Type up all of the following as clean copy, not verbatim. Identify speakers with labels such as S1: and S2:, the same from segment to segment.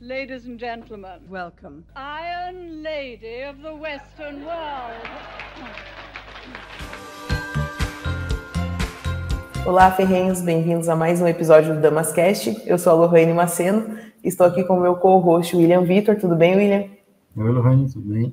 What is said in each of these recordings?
S1: Ladies and gentlemen, welcome. Iron Lady of the Western World.
S2: Olá, ferrenhos, bem-vindos a mais um episódio do Damascast. Eu sou a Lohane Maceno, estou aqui com o meu co-host William Vitor. Tudo bem, William?
S3: Oi, Lohane, tudo bem?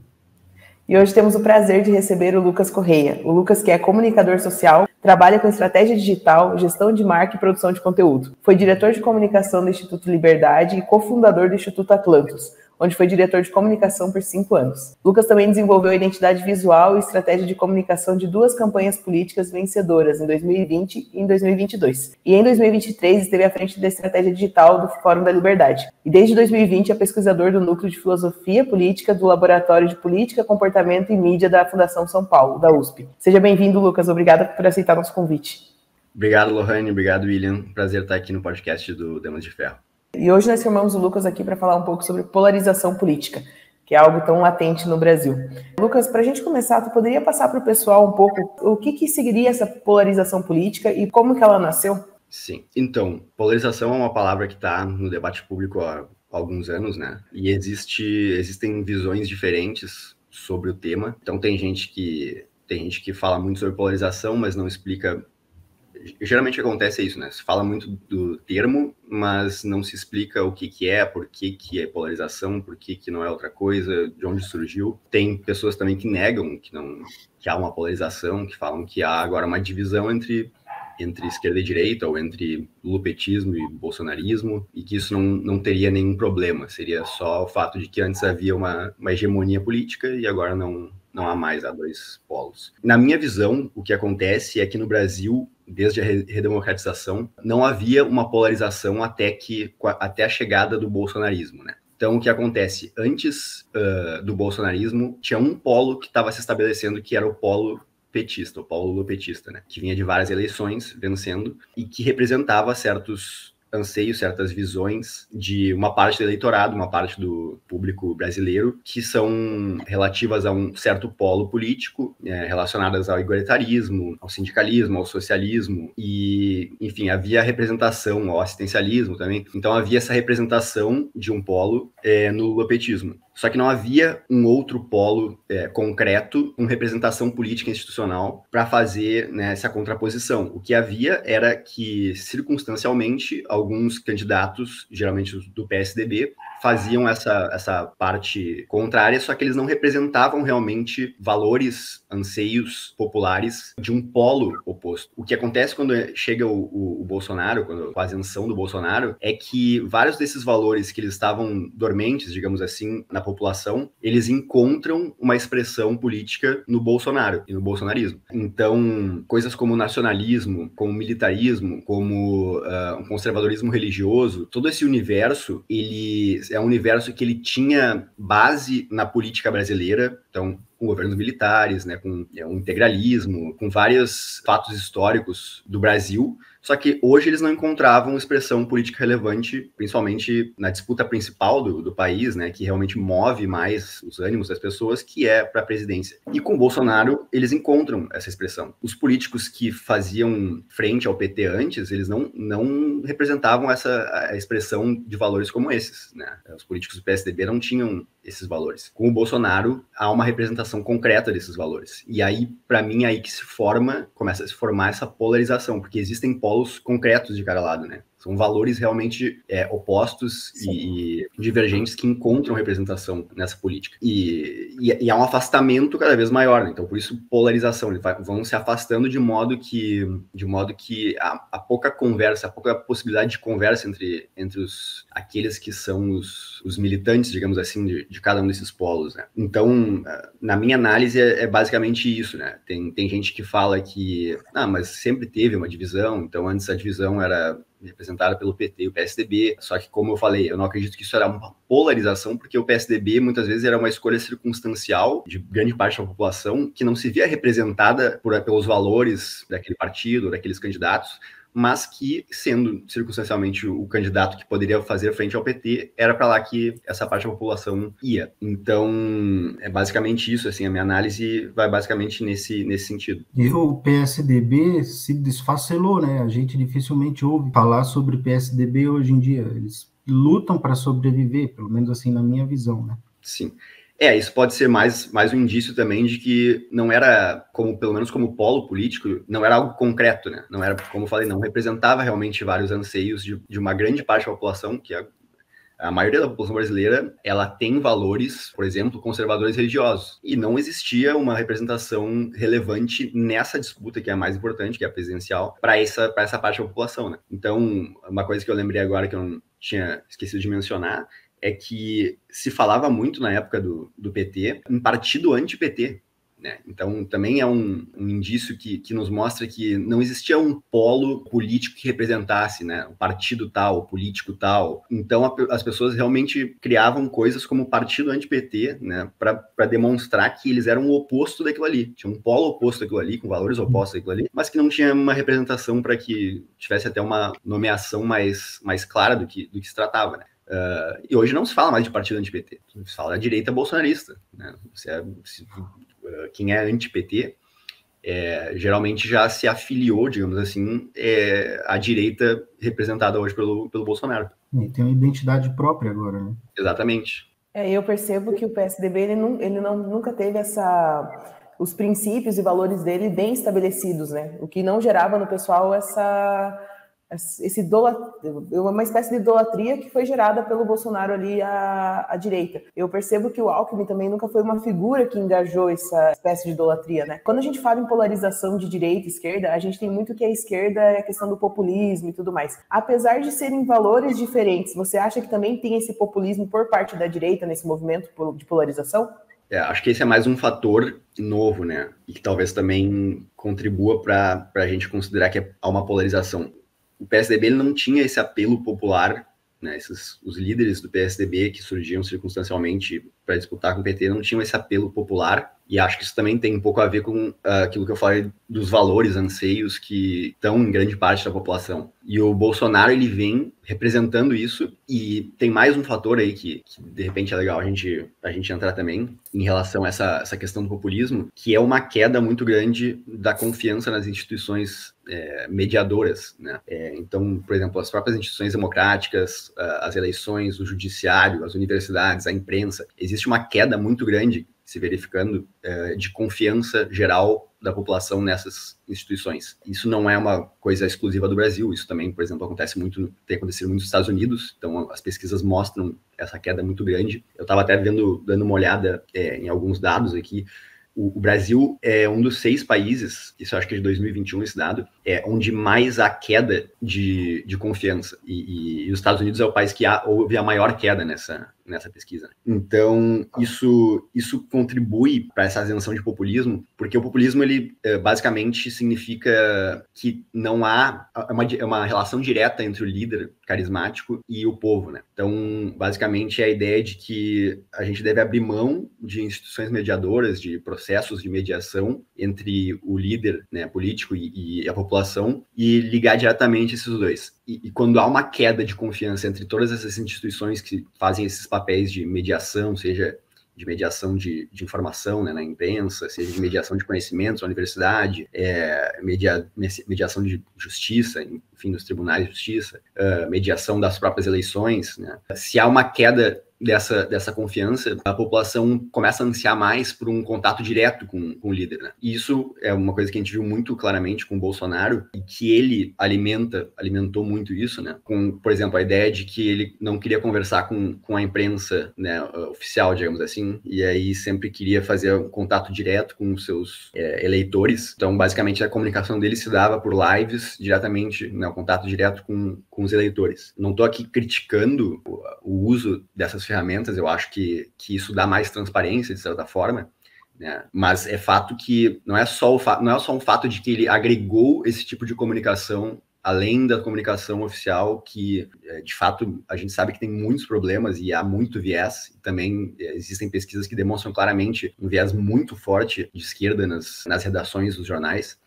S2: E hoje temos o prazer de receber o Lucas Correia. O Lucas, que é comunicador social, trabalha com estratégia digital, gestão de marca e produção de conteúdo. Foi diretor de comunicação do Instituto Liberdade e cofundador do Instituto Atlantos, onde foi diretor de comunicação por 5 anos. Lucas também desenvolveu a identidade visual e estratégia de comunicação de 2 campanhas políticas vencedoras, em 2020 e em 2022. E em 2023 esteve à frente da estratégia digital do Fórum da Liberdade. E desde 2020 é pesquisador do Núcleo de Filosofia Política do Laboratório de Política, Comportamento e Mídia da Fundação São Paulo, da USP. Seja bem-vindo, Lucas. Obrigada por aceitar nosso convite.
S4: Obrigado, Lohane. Obrigado, William. Prazer estar aqui no podcast do Damas de Ferro.
S2: E hoje nós chamamos o Lucas aqui para falar um pouco sobre polarização política, que é algo tão latente no Brasil. Lucas, para a gente começar, tu poderia passar para o pessoal um pouco o que seguiria essa polarização política e como que ela nasceu?
S4: Sim. Então, polarização é uma palavra que está no debate público há alguns anos, né? E existem visões diferentes sobre o tema. Então, tem gente que fala muito sobre polarização, mas não explica. Geralmente acontece isso, né? Se fala muito do termo, mas não se explica o que é, por que é polarização, por que não é outra coisa, de onde surgiu. Tem pessoas também que negam que há uma polarização, que falam que há agora uma divisão entre esquerda e direita, ou entre lupetismo e bolsonarismo, e que isso não teria nenhum problema. Seria só o fato de que antes havia uma hegemonia política e agora não há mais, há 2 polos. Na minha visão, o que acontece é que no Brasil, desde a redemocratização, não havia uma polarização até a chegada do bolsonarismo, né? Então, o que acontece? Antes do bolsonarismo, tinha um polo que estava se estabelecendo, que era o polo petista, o polo lupetista, né? Que vinha de várias eleições, vencendo, e que representava certos anseios, certas visões de uma parte do eleitorado, uma parte do público brasileiro, que são relativas a um certo polo político, relacionadas ao igualitarismo, ao sindicalismo, ao socialismo, e, enfim, havia representação, ao assistencialismo também. Então, havia essa representação de um polo no lupetismo. Só que não havia um outro polo concreto com representação política institucional para fazer, né, essa contraposição. O que havia era que, circunstancialmente, alguns candidatos, geralmente do PSDB, faziam essa parte contrária, só que eles não representavam realmente valores, anseios populares de um polo oposto. O que acontece quando chega o Bolsonaro, com a ascensão do Bolsonaro, é que vários desses valores que eles estavam dormentes, digamos assim, na população, eles encontram uma expressão política no Bolsonaro e no bolsonarismo. Então, coisas como nacionalismo, como militarismo, como um conservadorismo religioso, todo esse universo, ele é um universo que ele tinha base na política brasileira, então, com governos militares, né, com um integralismo, com vários fatos históricos do Brasil, só que hoje eles não encontravam expressão política relevante, principalmente na disputa principal do país, né, que realmente move mais os ânimos das pessoas, que é para a presidência. E com o Bolsonaro, eles encontram essa expressão. Os políticos que faziam frente ao PT antes, eles não representavam essa expressão de valores como esses, né? Os políticos do PSDB não tinham esses valores. Com o Bolsonaro, há uma representação concreta desses valores. E aí, para mim, é aí que começa a se formar essa polarização, porque existem polos concretos de cada lado, né? São valores realmente opostos e divergentes que encontram representação nessa política. E há um afastamento cada vez maior, né? Então, por isso, polarização. Eles vão se afastando de modo que há pouca conversa, há pouca possibilidade de conversa entre aqueles que são os militantes, digamos assim, de cada um desses polos, né? Então, na minha análise, é basicamente isso, né? Tem gente que fala que, mas sempre teve uma divisão, então antes a divisão era representada pelo PT e o PSDB, só que, como eu falei, eu não acredito que isso era uma polarização, porque o PSDB muitas vezes era uma escolha circunstancial de grande parte da população que não se via representada pelos valores daquele partido, daqueles candidatos, mas que, sendo circunstancialmente o candidato que poderia fazer frente ao PT, era para lá que essa parte da população ia. Então, é basicamente isso, assim, a minha análise vai basicamente nesse sentido.
S3: E o PSDB se desfacelou, né? A gente dificilmente ouve falar sobre PSDB hoje em dia. Eles lutam para sobreviver, pelo menos assim na minha visão, né?
S4: Sim. Isso pode ser mais um indício também de que não era, pelo menos como polo político, não era algo concreto, né? Não era, como eu falei, não representava realmente vários anseios de uma grande parte da população, que a maioria da população brasileira, ela tem valores, por exemplo, conservadores religiosos. E não existia uma representação relevante nessa disputa, que é a mais importante, que é a presidencial, para essa parte da população, né? Então, uma coisa que eu lembrei agora que eu não tinha esquecido de mencionar é que se falava muito na época do PT em partido anti-PT, né? Então, também é um indício que nos mostra que não existia um polo político que representasse, né, o partido tal, o político tal. Então, as pessoas realmente criavam coisas como partido anti-PT, né, para demonstrar que eles eram o oposto daquilo ali. Tinha um polo oposto daquilo ali, com valores opostos daquilo ali, mas que não tinha uma representação para que tivesse até uma nomeação mais clara do que se tratava, né? E hoje não se fala mais de partido anti-PT, se fala da direita bolsonarista, né? Quem é anti-PT geralmente já se afiliou, digamos assim, à direita representada hoje pelo Bolsonaro.
S3: E tem uma identidade própria agora, né?
S4: Exatamente.
S2: Eu percebo que o PSDB ele nunca teve os princípios e valores dele bem estabelecidos, né? O que não gerava no pessoal uma espécie de idolatria que foi gerada pelo Bolsonaro ali à direita. Eu percebo que o Alckmin também nunca foi uma figura que engajou essa espécie de idolatria, né? Quando a gente fala em polarização de direita e esquerda, a gente tem muito que a esquerda é a questão do populismo e tudo mais. Apesar de serem valores diferentes, você acha que também tem esse populismo por parte da direita nesse movimento de polarização?
S4: Acho que esse é mais um fator novo, né? E que talvez também contribua para a gente considerar que há uma polarização. O PSDB ele não tinha esse apelo popular, né? Os líderes do PSDB que surgiam circunstancialmente para disputar com o PT não tinham esse apelo popular, e acho que isso também tem um pouco a ver com aquilo que eu falei dos valores, anseios que estão em grande parte da população. E o Bolsonaro, ele vem representando isso, e tem mais um fator aí que de repente é legal a gente entrar também, em relação a essa questão do populismo, que é uma queda muito grande da confiança nas instituições mediadoras, né? Então, por exemplo, as próprias instituições democráticas, as eleições, o judiciário, as universidades, a imprensa, existe uma queda muito grande se verificando de confiança geral da população nessas instituições. Isso não é uma coisa exclusiva do Brasil, isso também, por exemplo, tem acontecido muito nos Estados Unidos, então as pesquisas mostram essa queda muito grande. Eu estava até dando uma olhada em alguns dados aqui. O Brasil é um dos 6 países, isso eu acho que é de 2021 esse dado, onde mais há queda de confiança. E os Estados Unidos é o país que houve a maior queda nessa pesquisa. Então, isso contribui para essa ascensão de populismo, porque o populismo, ele basicamente significa que não há uma relação direta entre o líder carismático e o povo, né? Então, basicamente, é a ideia de que a gente deve abrir mão de instituições mediadoras, de processos de mediação entre o líder, né, político e a população, e ligar diretamente esses dois. E quando há uma queda de confiança entre todas essas instituições que fazem esses papéis de mediação, seja de mediação de informação, né, na imprensa, seja de mediação de conhecimentos na universidade, mediação de justiça, enfim, dos tribunais de justiça, mediação das próprias eleições, né? Se há uma queda dessa confiança, a população começa a ansiar mais por um contato direto com o líder, né? E isso é uma coisa que a gente viu muito claramente com o Bolsonaro, e que ele alimentou muito isso, né? Com, por exemplo, a ideia de que ele não queria conversar com a imprensa, né, oficial, digamos assim, e aí sempre queria fazer um contato direto com os seus eleitores. Então, basicamente, a comunicação dele se dava por lives diretamente, né, o contato direto com os eleitores. Não estou aqui criticando o uso dessas ferramentas, eu acho que isso dá mais transparência, de certa forma, né? Mas é fato que não é só um fato de que ele agregou esse tipo de comunicação além da comunicação oficial, que de fato a gente sabe que tem muitos problemas e há muito viés. Também existem pesquisas que demonstram claramente um viés muito forte de esquerda nas redações dos jornais.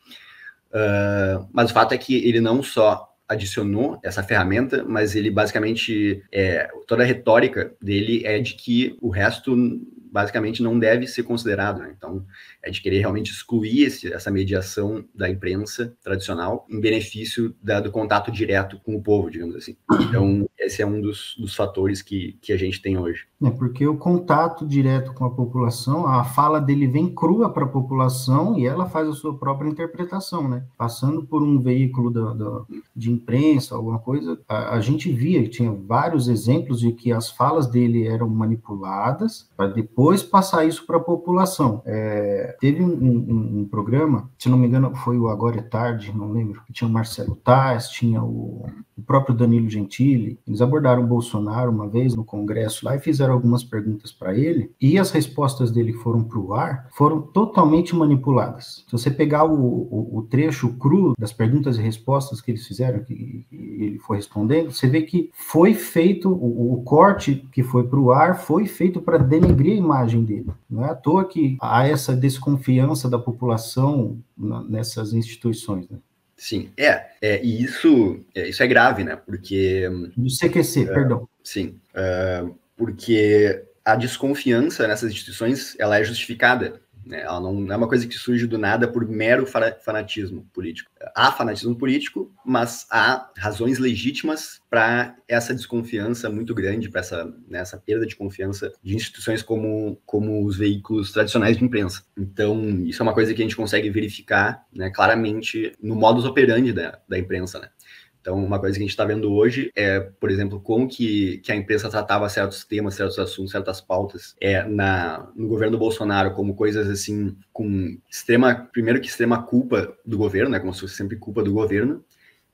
S4: Mas o fato é que ele não só adicionou essa ferramenta, mas ele basicamente, toda a retórica dele é de que o resto basicamente não deve ser considerado, né? Então, é de querer realmente excluir essa mediação da imprensa tradicional em benefício do contato direto com o povo, digamos assim. Então, esse é um dos fatores que a gente tem hoje.
S3: É porque o contato direto com a população, a fala dele vem crua para a população e ela faz a sua própria interpretação, né? Passando por um veículo de imprensa, alguma coisa, a gente via que tinha vários exemplos de que as falas dele eram manipuladas para depois passar isso para a população. Teve um programa, se não me engano, foi o Agora é Tarde, não lembro, que tinha o Marcelo Taz, tinha o próprio Danilo Gentili. Eles abordaram o Bolsonaro uma vez no Congresso lá e fizeram algumas perguntas para ele, e as respostas dele foram para o ar, foram totalmente manipuladas. Se você pegar o trecho cru das perguntas e respostas que eles fizeram, que ele foi respondendo, você vê que foi feito, o corte que foi para o ar foi feito para denegrir a imagem dele. Não é à toa que há essa desconfiança da população nessas instituições, né?
S4: Sim, e isso é grave, né? Porque...
S3: Do CQC, perdão.
S4: Sim, porque a desconfiança nessas instituições, ela é justificada, né? Ela não é uma coisa que surge do nada por mero fanatismo político. Há fanatismo político, mas há razões legítimas para essa desconfiança muito grande, para essa perda de confiança de instituições como os veículos tradicionais de imprensa. Então, isso é uma coisa que a gente consegue verificar, né, claramente no modus operandi da imprensa, né? Então, uma coisa que a gente está vendo hoje é, por exemplo, como que a imprensa tratava certos temas, certos assuntos, certas pautas no governo Bolsonaro como coisas assim, com extrema culpa do governo, né, como se fosse sempre culpa do governo,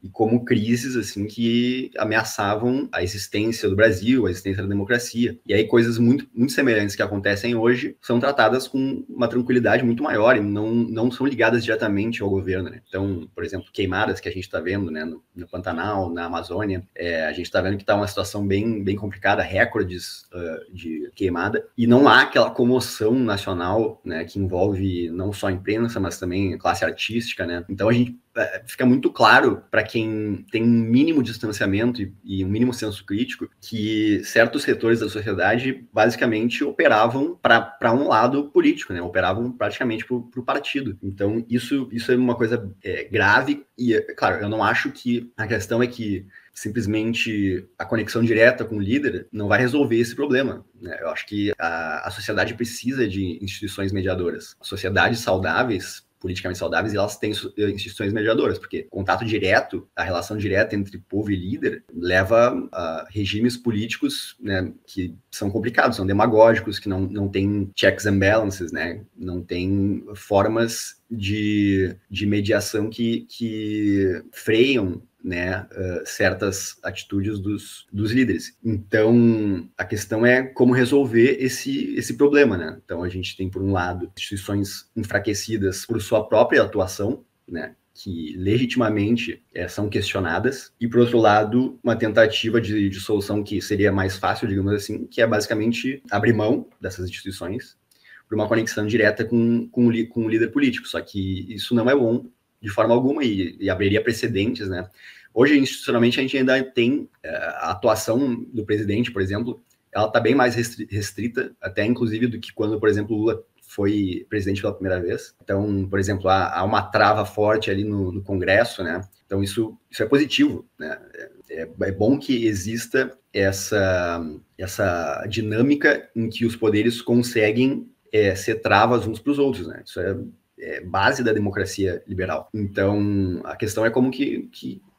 S4: e como crises assim que ameaçavam a existência do Brasil, a existência da democracia. E aí coisas muito, muito semelhantes que acontecem hoje são tratadas com uma tranquilidade muito maior e não são ligadas diretamente ao governo, né? Então, por exemplo, queimadas que a gente está vendo, né, no Pantanal, na Amazônia, a gente está vendo que está uma situação bem, bem complicada, recordes de queimada, e não há aquela comoção nacional, né, que envolve não só a imprensa, mas também a classe artística, né? Então a gente fica muito claro para quem tem um mínimo distanciamento e um mínimo senso crítico que certos setores da sociedade basicamente operavam para um lado político, né? Operavam praticamente para o partido. Então isso é uma coisa grave e, claro, eu não acho que a questão é que simplesmente a conexão direta com o líder não vai resolver esse problema, né? Eu acho que a sociedade precisa de instituições mediadoras. Sociedades saudáveis, politicamente saudáveis, e elas têm instituições mediadoras, porque contato direto, a relação direta entre povo e líder leva a regimes políticos, né, que são complicados, são demagógicos, que não têm checks and balances, né, não têm formas de mediação que freiam, né, certas atitudes dos líderes. Então, a questão é como resolver esse problema, né? Então, a gente tem, por um lado, instituições enfraquecidas por sua própria atuação, né, que legitimamente são questionadas, e, por outro lado, uma tentativa de solução que seria mais fácil, digamos assim, que é basicamente abrir mão dessas instituições por uma conexão direta com o líder político. Só que isso não é bom de forma alguma e abriria precedentes, né? Hoje, institucionalmente, a gente ainda tem a atuação do presidente, por exemplo, ela está bem mais restrita, até inclusive do que quando, por exemplo, Lula foi presidente pela primeira vez. Então, por exemplo, há uma trava forte ali no Congresso, né? Então, isso é positivo, né? É bom que exista essa dinâmica em que os poderes conseguem ser travas uns para os outros, né? Isso é base da democracia liberal. Então, a questão é como que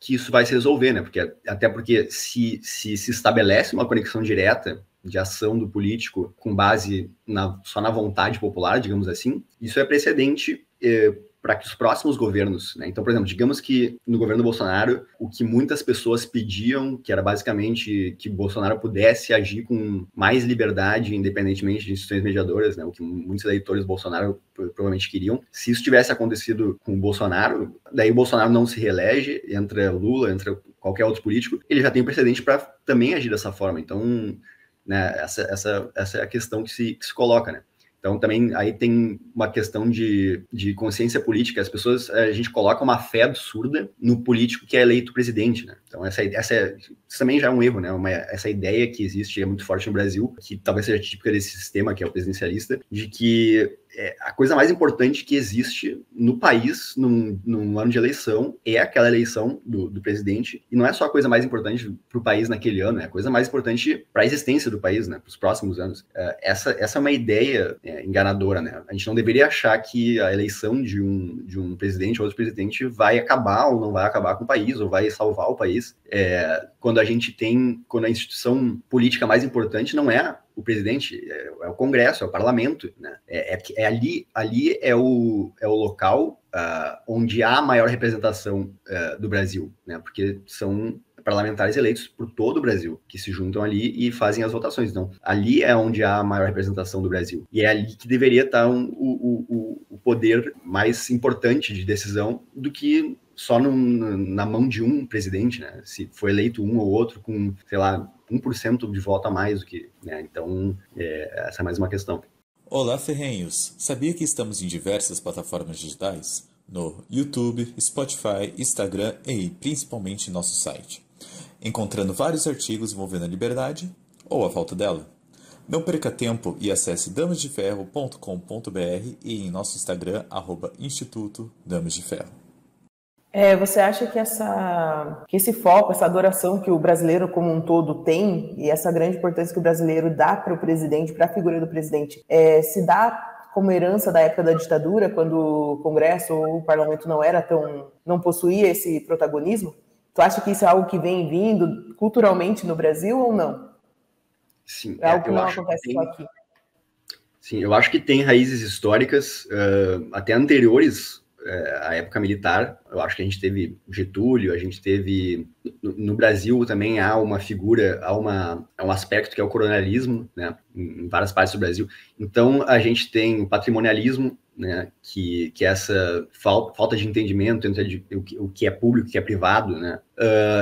S4: isso vai se resolver, né? Até porque se estabelece uma conexão direta de ação do político com base só na vontade popular, digamos assim, isso é precedente para que os próximos governos, né? Então, por exemplo, digamos que no governo Bolsonaro, o que muitas pessoas pediam, que era basicamente que Bolsonaro pudesse agir com mais liberdade, independentemente de instituições mediadoras, né? O que muitos eleitores Bolsonaro provavelmente queriam. Se isso tivesse acontecido com o Bolsonaro, daí o Bolsonaro não se reelege, entra Lula, entra qualquer outro político, ele já tem precedente para também agir dessa forma. Então, né, essa é a questão que se coloca, né? Então, também aí tem uma questão de consciência política. A gente coloca uma fé absurda no político que é eleito presidente, né? Então, isso também já é um erro, né? Essa ideia que existe é muito forte no Brasil, que talvez seja típica desse sistema, que é o presidencialista, de que a coisa mais importante que existe no país, num ano de eleição, é aquela eleição do presidente, e não é só a coisa mais importante para o país naquele ano, é a coisa mais importante para a existência do país, né, para os próximos anos. Essa é uma ideia enganadora, né? A gente não deveria achar que a eleição de um presidente ou outro presidente vai acabar ou não vai acabar com o país, ou vai salvar o país, quando a instituição política mais importante não é o presidente, é o Congresso, é o Parlamento, né? Ali é o local onde há a maior representação do Brasil, né? Porque são parlamentares eleitos por todo o Brasil, que se juntam ali e fazem as votações. Então, ali é onde há a maior representação do Brasil. E é ali que deveria estar o poder mais importante de decisão do que só na mão de um presidente, né? Se for eleito um ou outro com, sei lá, 1% de voto a mais do que, né? Então, essa é mais uma questão.
S5: Olá, ferrenhos! Sabia que estamos em diversas plataformas digitais? No YouTube, Spotify, Instagram e principalmente nosso site. Encontrando vários artigos envolvendo a liberdade ou a falta dela. Não perca tempo e acesse damasdeferro.com.br e em nosso Instagram, @Instituto Damas de Ferro.
S2: Você acha que esse foco, essa adoração que o brasileiro como um todo tem, e essa grande importância que o brasileiro dá para o presidente, para a figura do presidente, se dá como herança da época da ditadura, quando o Congresso ou o Parlamento não possuía esse protagonismo? Tu acha que isso é algo que vem vindo culturalmente no Brasil ou não?
S4: Sim,
S2: é algo que não acontece só aqui.
S4: Sim, eu acho que tem raízes históricas até anteriores a época militar. Eu acho que a gente teve Getúlio, a gente teve... No Brasil também há uma figura, há um aspecto que é o coronelismo, né, em várias partes do Brasil. Então, a gente tem o patrimonialismo, né, que é essa falta de entendimento entre o que é público e o que é privado, né.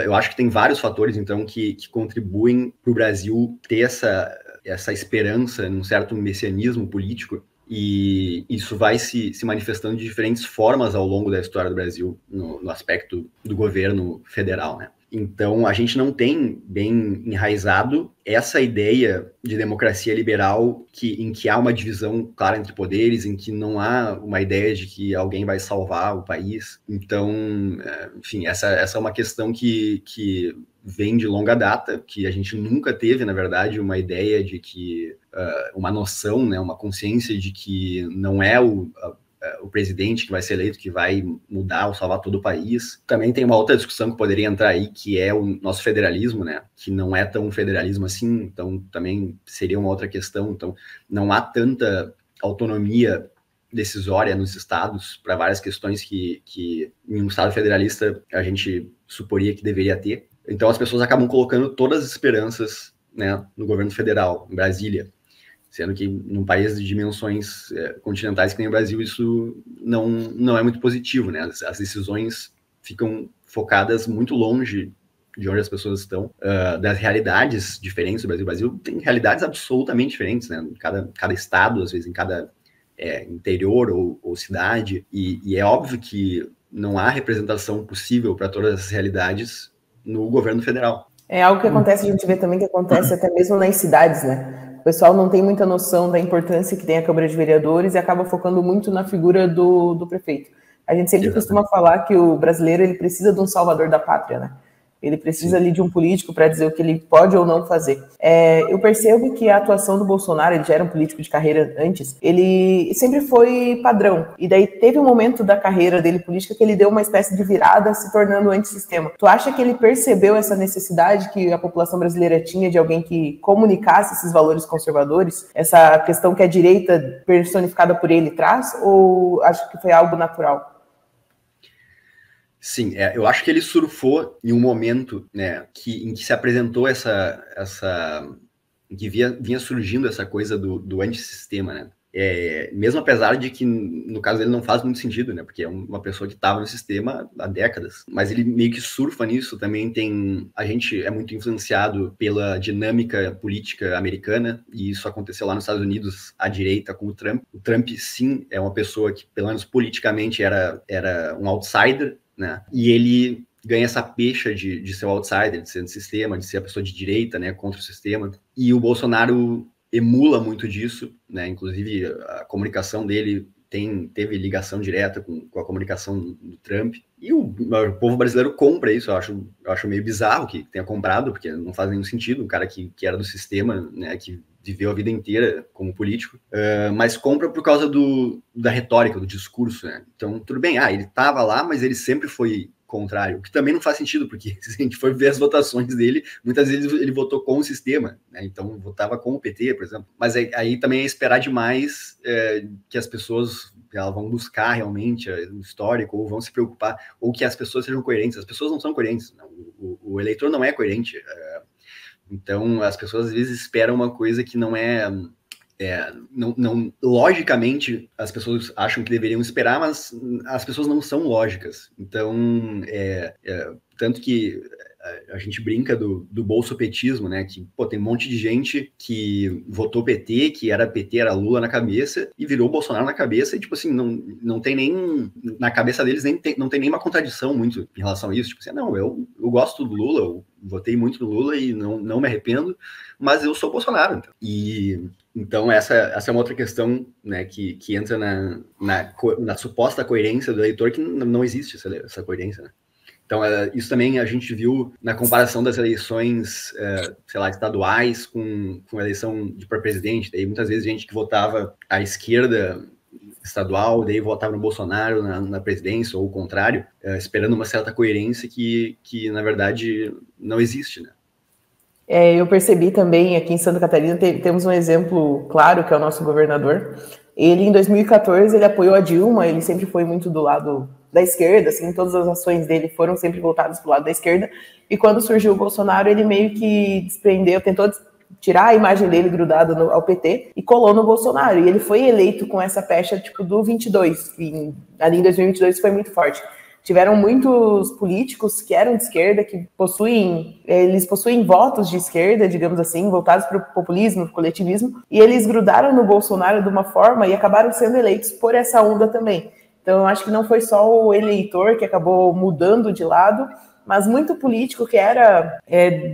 S4: Eu acho que tem vários fatores, então, que contribuem para o Brasil ter essa esperança num certo messianismo político. E isso vai se manifestando de diferentes formas ao longo da história do Brasil, no aspecto do governo federal, né? Então, a gente não tem bem enraizado essa ideia de democracia liberal em que há uma divisão clara entre poderes, em que não há uma ideia de que alguém vai salvar o país. Então, enfim, essa é uma questão que vem de longa data, que a gente nunca teve, na verdade, uma ideia de que, uma noção, né, uma consciência de que não é o presidente que vai ser eleito que vai mudar ou salvar todo o país. Também tem uma outra discussão que poderia entrar aí, que é o nosso federalismo, né, que não é tão federalismo assim, então também seria uma outra questão. Então, não há tanta autonomia decisória nos estados para várias questões que em um estado federalista a gente suporia que deveria ter. Então, as pessoas acabam colocando todas as esperanças, né, no governo federal, em Brasília, sendo que num país de dimensões continentais que nem o Brasil, isso não é muito positivo, né? As decisões ficam focadas muito longe de onde as pessoas estão, das realidades diferentes do Brasil. O Brasil tem realidades absolutamente diferentes, né? Cada estado, às vezes, em cada interior ou cidade, e é óbvio que não há representação possível para todas as realidades no governo federal.
S2: É algo que acontece, a gente vê também que acontece até mesmo nas cidades, né? O pessoal não tem muita noção da importância que tem a Câmara de Vereadores e acaba focando muito na figura do prefeito. A gente sempre costuma falar que o brasileiro ele precisa de um salvador da pátria, né? Ele precisa ali de um político para dizer o que ele pode ou não fazer. Eu percebo que a atuação do Bolsonaro, ele já era um político de carreira antes, ele sempre foi padrão. E daí teve um momento da carreira dele política que ele deu uma espécie de virada, se tornando antissistema. Tu acha que ele percebeu essa necessidade que a população brasileira tinha de alguém que comunicasse esses valores conservadores? Essa questão que a direita personificada por ele traz? Ou acho que foi algo natural?
S4: Sim, eu acho que ele surfou em um momento, né, em que se apresentou em que vinha surgindo essa coisa do antissistema, né? Mesmo apesar de que, no caso dele, não faz muito sentido, né? Porque é uma pessoa que estava no sistema há décadas. Mas ele meio que surfa nisso. Também a gente é muito influenciado pela dinâmica política americana, e isso aconteceu lá nos Estados Unidos, à direita, com o Trump. O Trump, sim, é uma pessoa que, pelo menos politicamente, era um outsider, né? E ele ganha essa pecha de ser o outsider, de ser do sistema, de ser a pessoa de direita, né, contra o sistema. E o Bolsonaro emula muito disso, né? Inclusive, a comunicação dele teve ligação direta com a comunicação do Trump. E o povo brasileiro compra isso. Eu acho meio bizarro que tenha comprado, porque não faz nenhum sentido. Um cara que era do sistema, né, que viveu a vida inteira como político, mas compra por causa da retórica, do discurso, né? Então, tudo bem, ele estava lá, mas ele sempre foi contrário, o que também não faz sentido, porque se a gente for ver as votações dele, muitas vezes ele votou com o sistema, né? Então votava com o PT, por exemplo. Mas aí também é esperar demais que as pessoas elas vão buscar realmente o histórico, ou vão se preocupar, ou que as pessoas sejam coerentes. As pessoas não são coerentes, não. O eleitor não é coerente. Então as pessoas às vezes esperam uma coisa que não é... não, logicamente, as pessoas acham que deveriam esperar, mas as pessoas não são lógicas. Então, tanto que a gente brinca do bolsopetismo, né? Que, tem um monte de gente que votou PT, que era PT, era Lula na cabeça, e virou Bolsonaro na cabeça, e, tipo assim, não tem nem... Na cabeça deles não tem nenhuma contradição muito em relação a isso. Tipo assim, não, eu gosto do Lula, eu votei muito no Lula e não me arrependo, mas eu sou Bolsonaro. Então, essa é uma outra questão, né, que entra na suposta coerência do eleitor, que não existe essa coerência, né? Então, isso também a gente viu na comparação das eleições, estaduais com a eleição para presidente. Daí, muitas vezes, gente que votava à esquerda estadual, daí votava no Bolsonaro na presidência, ou o contrário, esperando uma certa coerência que, na verdade, não existe, né?
S2: Eu percebi também, aqui em Santa Catarina, temos um exemplo claro, que é o nosso governador. Ele, em 2014, ele apoiou a Dilma, ele sempre foi muito do lado da esquerda, assim, todas as ações dele foram sempre voltadas para o lado da esquerda, e quando surgiu o Bolsonaro, ele meio que desprendeu, tentou tirar a imagem dele grudada ao PT e colou no Bolsonaro, e ele foi eleito com essa pecha, tipo, do 22, que ali em 2022 foi muito forte. Tiveram muitos políticos que eram de esquerda, que possuem votos de esquerda, digamos assim, voltados para o populismo, para o coletivismo, e eles grudaram no Bolsonaro de uma forma e acabaram sendo eleitos por essa onda também. Então, eu acho que não foi só o eleitor que acabou mudando de lado, mas muito político que era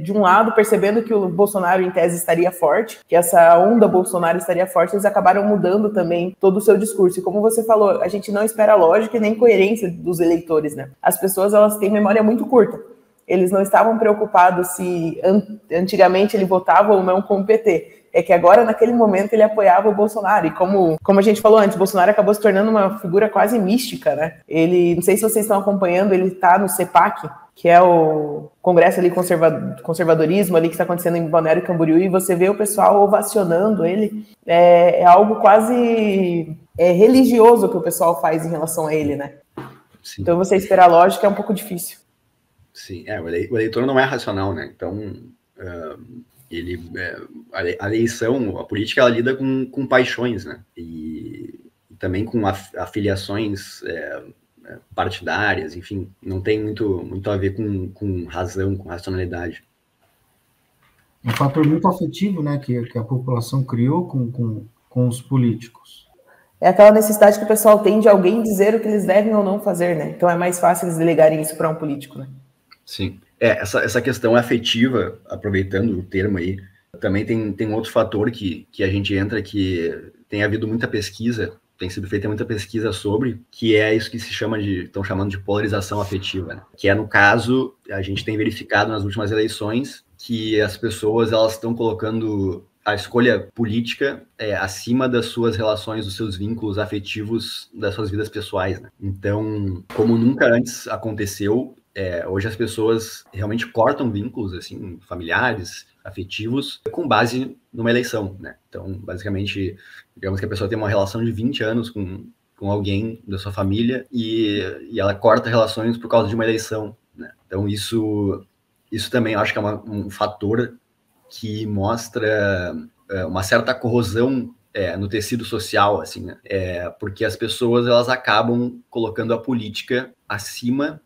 S2: de um lado, percebendo que o Bolsonaro, em tese, estaria forte, que essa onda Bolsonaro estaria forte, eles acabaram mudando também todo o seu discurso. E como você falou, a gente não espera lógica e nem coerência dos eleitores, né? As pessoas, elas têm memória muito curta. Eles não estavam preocupados se antigamente ele votava ou não com o PT. É que agora, naquele momento, ele apoiava o Bolsonaro. E como a gente falou antes, o Bolsonaro acabou se tornando uma figura quase mística, né? Ele, não sei se vocês estão acompanhando, ele está no CEPAC, que é o congresso ali conservadorismo ali que está acontecendo em Balneário Camboriú, e você vê o pessoal ovacionando ele. É algo quase religioso que o pessoal faz em relação a ele, né? Sim. Então, você esperar lógica é um pouco difícil.
S4: Sim, o eleitor não é racional, né? Então, a eleição, a política, ela lida com paixões, né? E também com afiliações partidárias, enfim, não tem muito a ver com razão, com racionalidade.
S3: Um fator muito afetivo, né, que a população criou com os políticos.
S2: É aquela necessidade que o pessoal tem de alguém dizer o que eles devem ou não fazer, né? Então é mais fácil eles delegarem isso para um político, né?
S4: Sim. Essa questão afetiva, aproveitando o termo aí, também tem outro fator que a gente entra, que tem havido muita pesquisa, tem sido feita muita pesquisa sobre, que é isso que estão chamando de polarização afetiva, né? Que no caso, a gente tem verificado nas últimas eleições que as pessoas, elas estão colocando a escolha política acima das suas relações, dos seus vínculos afetivos, das suas vidas pessoais, né? Então, como nunca antes aconteceu, hoje as pessoas realmente cortam vínculos, assim, familiares, afetivos, com base numa eleição, né? Então, basicamente, digamos que a pessoa tem uma relação de 20 anos com alguém da sua família e ela corta relações por causa de uma eleição, né? Então, isso também eu acho que é um fator que mostra uma certa corrosão no tecido social, assim, né? Porque as pessoas, elas acabam colocando a política acima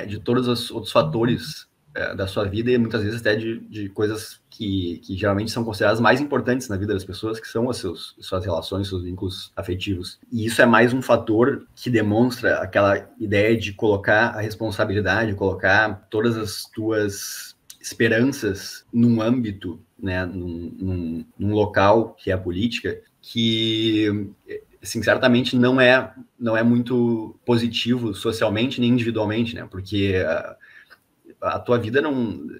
S4: de todos os outros fatores da sua vida, e muitas vezes até de coisas que geralmente são consideradas mais importantes na vida das pessoas, que são suas relações, seus vínculos afetivos. E isso é mais um fator que demonstra aquela ideia de colocar a responsabilidade, colocar todas as tuas esperanças num âmbito né, num local que é a política, que, assim, certamente não é muito positivo socialmente nem individualmente, né, porque a tua vida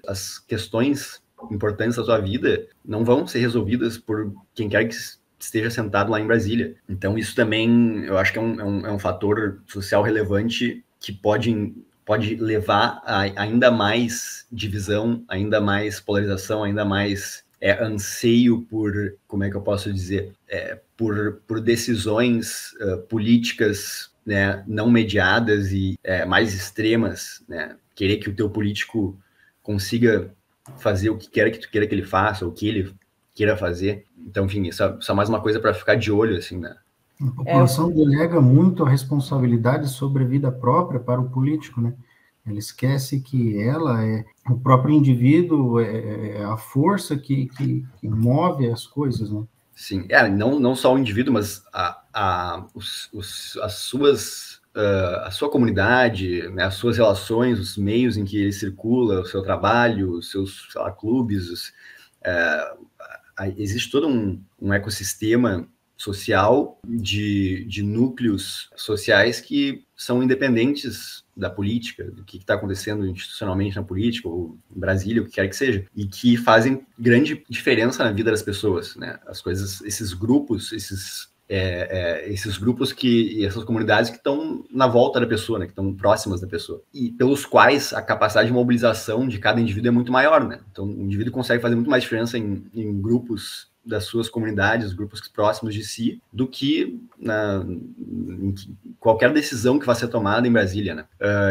S4: as questões importantes da tua vida não vão ser resolvidas por quem quer que esteja sentado lá em Brasília. Então isso também, eu acho que é um fator social relevante que pode levar a ainda mais divisão, ainda mais polarização, ainda mais anseio por, como é que eu posso dizer, por decisões políticas, né, não mediadas e mais extremas, né? Querer que o teu político consiga fazer o que quer que tu queira que ele faça, ou o que ele queira fazer. Então, enfim, isso é mais uma coisa para ficar de olho, assim, né?
S3: A população delega muito a responsabilidade sobre a vida própria para o político, né? Ela esquece que ela o próprio indivíduo, é a força que move as coisas, né?
S4: Sim, não só o indivíduo, mas a sua comunidade, né, as suas relações, os meios em que ele circula, o seu trabalho, os seus, sei lá, clubes, existe todo um ecossistema social de núcleos sociais que são independentes da política, do que está acontecendo institucionalmente na política, ou em Brasília, o que quer que seja, e que fazem grande diferença na vida das pessoas, né? As coisas, esses grupos, esses grupos e essas comunidades que estão na volta da pessoa, né, que estão próximas da pessoa, e pelos quais a capacidade de mobilização de cada indivíduo é muito maior, né? Então, o indivíduo consegue fazer muito mais diferença em grupos das suas comunidades, grupos próximos de si, do que em qualquer decisão que vai ser tomada em Brasília, né?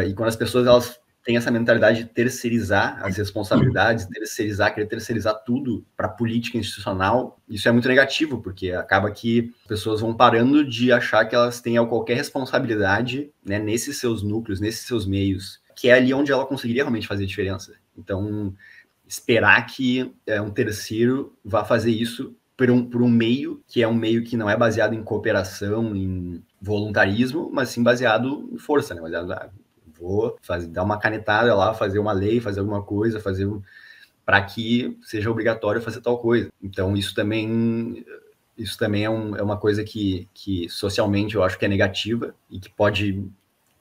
S4: E quando as pessoas elas têm essa mentalidade de terceirizar as responsabilidades, querer terceirizar tudo para a política institucional, isso é muito negativo, porque acaba que as pessoas vão parando de achar que elas têm qualquer responsabilidade, né, nesses seus núcleos, nesses seus meios, que é ali onde ela conseguiria realmente fazer diferença. Então, esperar que um terceiro vá fazer isso por um meio que é um meio que não é baseado em cooperação, em voluntarismo, mas sim baseado em força, né? Baseado, vou dar uma canetada lá, fazer uma lei, fazer alguma coisa, para que seja obrigatório fazer tal coisa. Então, isso também é uma coisa que socialmente eu acho que é negativa e que pode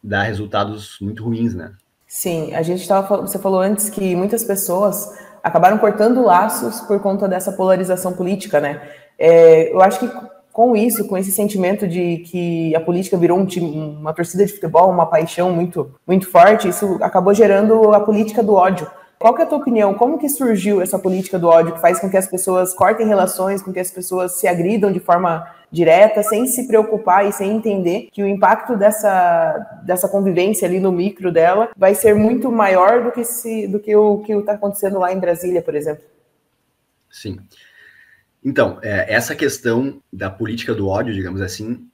S4: dar resultados muito ruins, né?
S2: Sim, você falou antes que muitas pessoas acabaram cortando laços por conta dessa polarização política, né? Eu acho que com esse sentimento de que a política virou uma torcida de futebol, uma paixão muito, muito forte, isso acabou gerando a política do ódio. Qual que é a tua opinião? Como que surgiu essa política do ódio que faz com que as pessoas cortem relações, com que as pessoas se agridam de forma direta, sem se preocupar e sem entender que o impacto dessa convivência ali no micro dela vai ser muito maior do que o que está acontecendo lá em Brasília, por exemplo?
S4: Sim. Então, essa questão da política do ódio, digamos assim,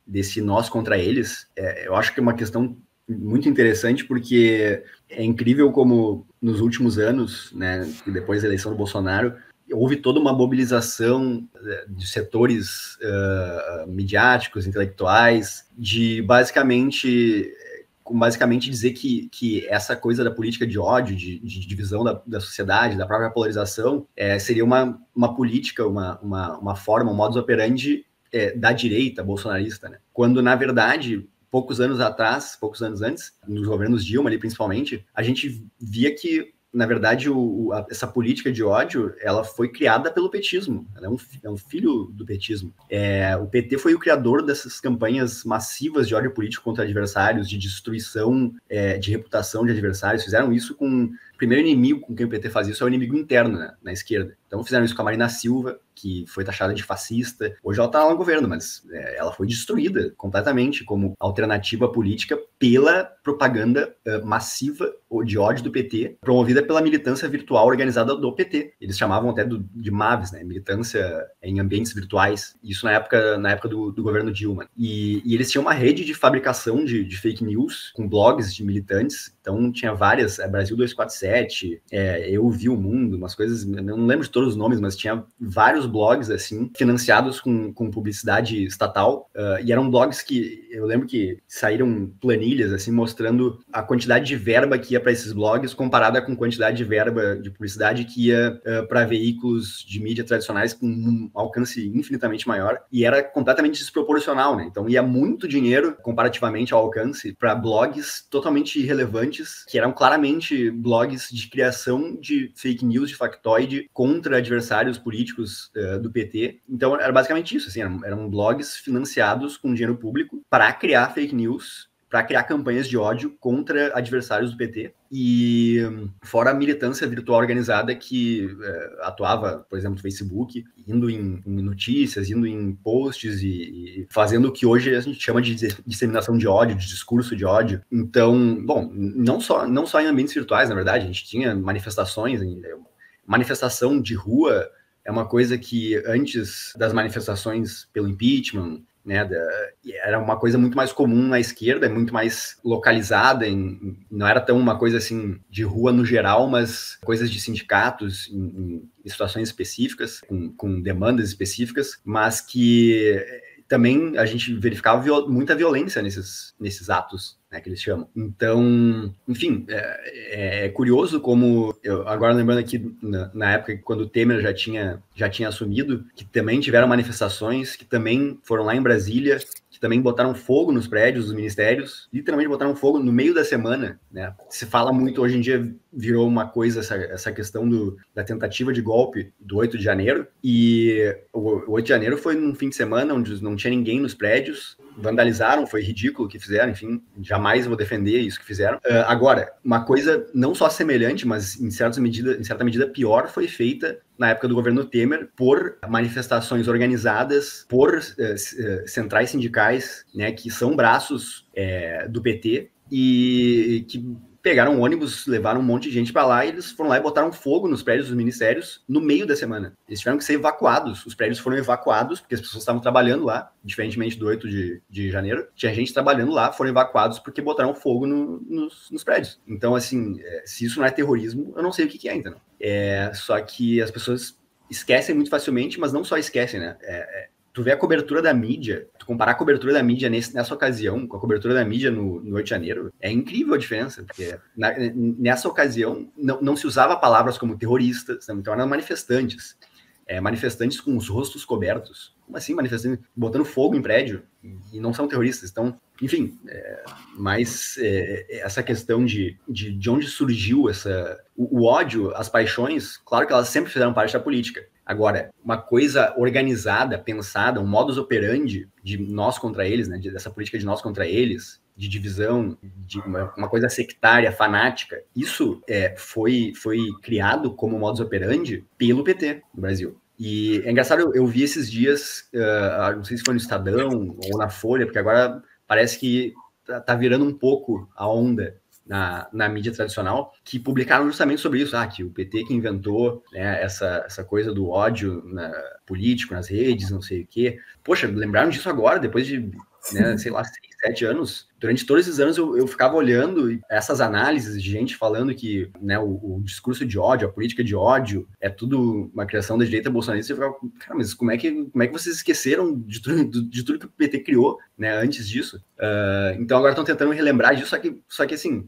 S4: desse nós contra eles, eu acho que é uma questão muito interessante, porque é incrível como nos últimos anos, né, depois da eleição do Bolsonaro, houve toda uma mobilização de setores midiáticos, intelectuais, de basicamente dizer que essa coisa da política de ódio, de divisão da sociedade, da própria polarização, seria uma política, uma forma, um modus operandi da direita bolsonarista, né? Quando, na verdade, poucos anos antes, nos governos Dilma ali principalmente, a gente via que, na verdade, essa política de ódio, ela foi criada pelo petismo, ela é um filho do petismo. O PT foi o criador dessas campanhas massivas de ódio político contra adversários, de destruição de reputação de adversários. Fizeram isso com... O primeiro inimigo com quem o PT faz isso é o inimigo interno, né, na esquerda. Então fizeram isso com a Marina Silva, que foi taxada de fascista. Hoje ela está lá no governo, mas ela foi destruída completamente como alternativa política pela propaganda massiva de ódio do PT, promovida pela militância virtual organizada do PT. Eles chamavam até de MAVs, né, militância em ambientes virtuais. Isso na época do governo Dilma. E eles tinham uma rede de fabricação de fake news, com blogs de militantes. Então tinha várias, Brasil 247, 7, Eu Vi o Mundo, umas coisas, eu não lembro de todos os nomes, mas tinha vários blogs, assim, financiados com publicidade estatal, e eram blogs que, eu lembro que saíram planilhas, assim, mostrando a quantidade de verba que ia para esses blogs comparada com a quantidade de verba de publicidade que ia para veículos de mídia tradicionais com um alcance infinitamente maior, e era completamente desproporcional, né? Então ia muito dinheiro comparativamente ao alcance para blogs totalmente irrelevantes, que eram claramente blogs de criação de fake news, de factoide contra adversários políticos do PT. Então era basicamente isso, assim, eram blogs financiados com dinheiro público para criar fake news, para criar campanhas de ódio contra adversários do PT, e fora a militância virtual organizada que atuava, por exemplo, no Facebook, indo em notícias, indo em posts e fazendo o que hoje a gente chama de disseminação de ódio, de discurso de ódio. Então, bom, não só em ambientes virtuais, na verdade, a gente tinha manifestações, manifestação de rua é uma coisa que antes das manifestações pelo impeachment, né, era uma coisa muito mais comum na esquerda, muito mais localizada, não era tão uma coisa assim de rua no geral, mas coisas de sindicatos em situações específicas, com demandas específicas, mas que também a gente verificava muita violência nesses atos, né, que eles chamam. Então, enfim, é curioso como, agora lembrando aqui, na época quando o Temer já tinha assumido, que também tiveram manifestações, que também foram lá em Brasília, que também botaram fogo nos prédios dos ministérios, literalmente botaram fogo no meio da semana, né? Se fala muito, hoje em dia virou uma coisa, essa questão da tentativa de golpe do 8 de janeiro, e o 8 de janeiro foi num fim de semana onde não tinha ninguém nos prédios, vandalizaram, foi ridículo o que fizeram, enfim, jamais vou defender isso que fizeram. Agora, uma coisa não só semelhante, mas em certa medida pior, foi feita na época do governo Temer por manifestações organizadas por centrais sindicais, né, que são braços do PT, e que pegaram um ônibus, levaram um monte de gente para lá, e eles foram lá e botaram fogo nos prédios dos ministérios no meio da semana. Eles tiveram que ser evacuados. Os prédios foram evacuados, porque as pessoas estavam trabalhando lá, diferentemente do 8 de janeiro. Tinha gente trabalhando lá, foram evacuados porque botaram fogo nos prédios. Então, assim, se isso não é terrorismo, eu não sei o que é, entendeu? Só que as pessoas esquecem muito facilmente, mas não só esquecem, né? Tu vê a cobertura da mídia, tu comparar a cobertura da mídia nessa ocasião com a cobertura da mídia no 8 de janeiro, é incrível a diferença, porque nessa ocasião não se usava palavras como terroristas, então eram manifestantes, manifestantes com os rostos cobertos. Como assim manifestantes botando fogo em prédio? E não são terroristas. Então, enfim, mas essa questão de onde surgiu o ódio, as paixões, claro que elas sempre fizeram parte da política. Agora, uma coisa organizada, pensada, um modus operandi de nós contra eles, né, dessa política de nós contra eles, de divisão, de uma coisa sectária, fanática, isso foi criado como modus operandi pelo PT no Brasil. E é engraçado, eu vi esses dias, não sei se foi no Estadão ou na Folha, porque agora parece que tá virando um pouco a onda na mídia tradicional, que publicaram justamente sobre isso, que o PT que inventou, né, essa coisa do ódio político nas redes, não sei o quê. Poxa, lembraram disso agora, depois de, né, sei lá, 6, 7 anos. Durante todos esses anos eu ficava olhando essas análises de gente falando que, né, o discurso de ódio, a política de ódio, é tudo uma criação da direita bolsonarista. Eu ficava, cara, mas como é que vocês esqueceram de tudo que o PT criou, né, antes disso? Então agora estão tentando relembrar disso, só que assim,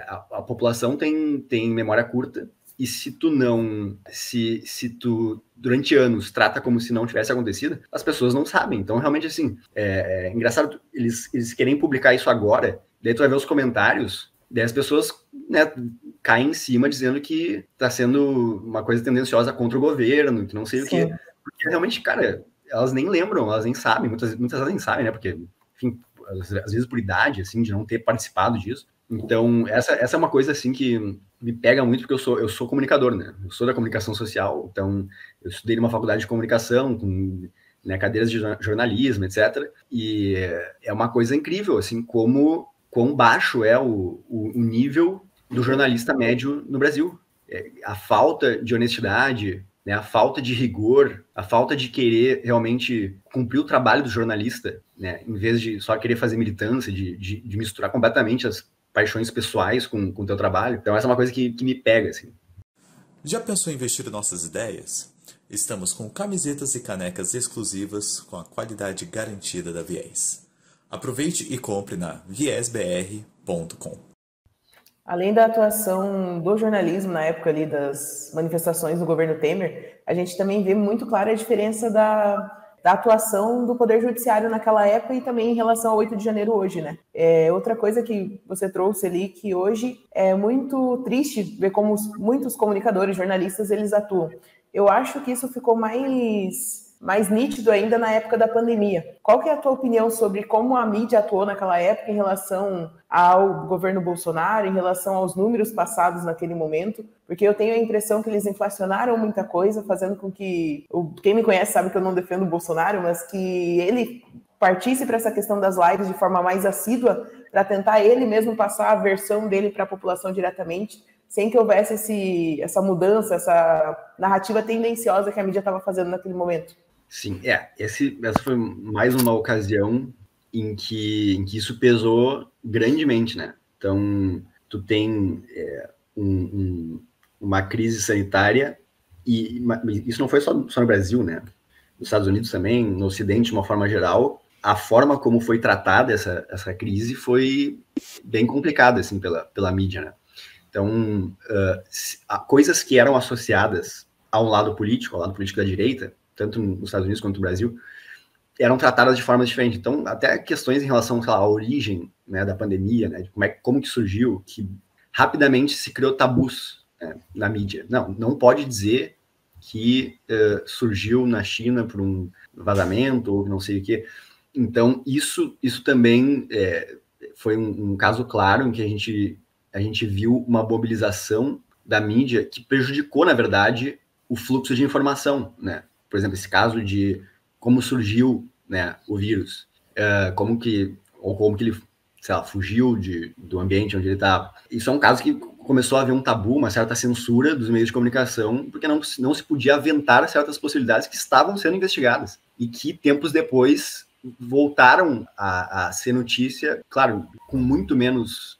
S4: a população tem memória curta, e se tu durante anos trata como se não tivesse acontecido, as pessoas não sabem. Então realmente assim, é engraçado, eles querem publicar isso agora, daí tu vai ver os comentários, daí as pessoas, né, caem em cima dizendo que tá sendo uma coisa tendenciosa contra o governo, que não sei o quê, porque realmente, cara, elas nem lembram, elas nem sabem, muitas elas nem sabem, né, porque, enfim, às vezes por idade, assim, de não ter participado disso. Então, essa é uma coisa, assim, que me pega muito, porque eu sou comunicador, né? Eu sou da comunicação social, então eu estudei numa faculdade de comunicação, com, né, cadeiras de jornalismo, etc. E é uma coisa incrível, assim, quão baixo é o nível do jornalista médio no Brasil. A falta de honestidade, né, a falta de rigor, a falta de querer realmente cumprir o trabalho do jornalista, né, em vez de só querer fazer militância, de misturar completamente paixões pessoais com o teu trabalho. Então essa é uma coisa que me pega, assim.
S5: Já pensou em investir nossas ideias? Estamos com camisetas e canecas exclusivas com a qualidade garantida da Viés. Aproveite e compre na viesbr.com.
S2: Além da atuação do jornalismo na época ali das manifestações do governo Temer, a gente também vê muito clara a diferença da atuação do Poder Judiciário naquela época e também em relação ao 8 de janeiro hoje, né? Outra coisa que você trouxe ali, que hoje é muito triste ver como muitos comunicadores, jornalistas, eles atuam. Eu acho que isso ficou mais nítido ainda na época da pandemia. Qual que é a tua opinião sobre como a mídia atuou naquela época em relação ao governo Bolsonaro, em relação aos números passados naquele momento? Porque eu tenho a impressão que eles inflacionaram muita coisa, fazendo com que... Quem me conhece sabe que eu não defendo o Bolsonaro, mas que ele partisse para essa questão das lives de forma mais assídua, para tentar ele mesmo passar a versão dele para a população diretamente, sem que houvesse essa mudança, essa narrativa tendenciosa que a mídia estava fazendo naquele momento.
S4: Sim, essa foi mais uma ocasião em que isso pesou grandemente, né? Então, tu tem uma crise sanitária, e isso não foi só no Brasil, né? Nos Estados Unidos também, no Ocidente, de uma forma geral, a forma como foi tratada essa crise foi bem complicada, assim, pela mídia, né? Então, coisas que eram associadas ao lado político da direita, tanto nos Estados Unidos quanto no Brasil, eram tratadas de formas diferentes. Então, até questões em relação, sei lá, à origem, né, da pandemia, né, de como que surgiu, que rapidamente se criou tabus, né, na mídia. Não pode dizer que surgiu na China por um vazamento ou não sei o quê. Então, isso também foi um caso claro em que a gente viu uma mobilização da mídia que prejudicou, na verdade, o fluxo de informação, né? Por exemplo, esse caso de como surgiu, né, o vírus, como que ele, sei lá, fugiu do ambiente onde ele estava. Isso é um caso que começou a haver um tabu, uma certa censura dos meios de comunicação, porque não se podia aventar certas possibilidades que estavam sendo investigadas e que, tempos depois, voltaram a ser notícia, claro, com muito menos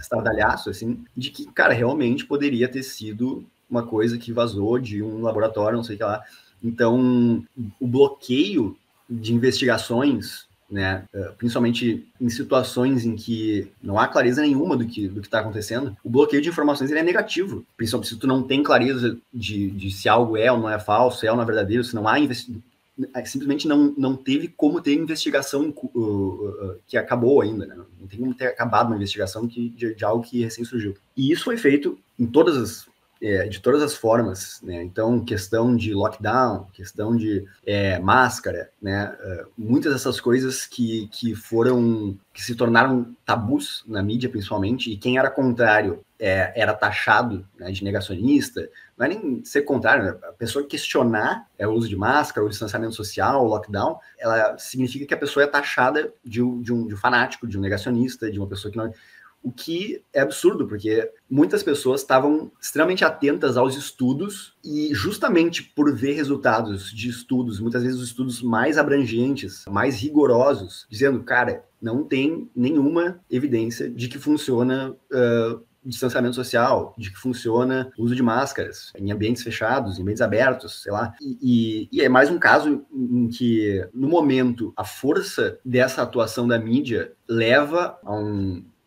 S4: estardalhaço, assim, de que, cara, realmente poderia ter sido uma coisa que vazou de um laboratório, não sei o que lá. Então, o bloqueio de investigações, né, principalmente em situações em que não há clareza nenhuma do que está acontecendo, o bloqueio de informações ele é negativo, principalmente se tu não tem clareza de se algo é ou não é falso, é ou não é verdadeiro, se não há simplesmente não teve como ter investigação que acabou ainda, né? Não tem como ter acabado uma investigação de algo que recém surgiu. E isso foi feito em de todas as formas, né? Então, questão de lockdown, questão de máscara, né? Muitas dessas coisas que se tornaram tabus na mídia, principalmente, e quem era contrário era taxado, né, de negacionista. Não é nem ser contrário, né? A pessoa questionar o uso de máscara, o distanciamento social, o lockdown, ela significa que a pessoa é taxada de um fanático, de um negacionista, de uma pessoa que não... O que é absurdo, porque muitas pessoas estavam extremamente atentas aos estudos e justamente por ver resultados de estudos, muitas vezes os estudos mais abrangentes, mais rigorosos, dizendo, cara, não tem nenhuma evidência de que funciona distanciamento social, de que funciona o uso de máscaras em ambientes fechados, em ambientes abertos, sei lá. E é mais um caso em que, no momento, a força dessa atuação da mídia leva a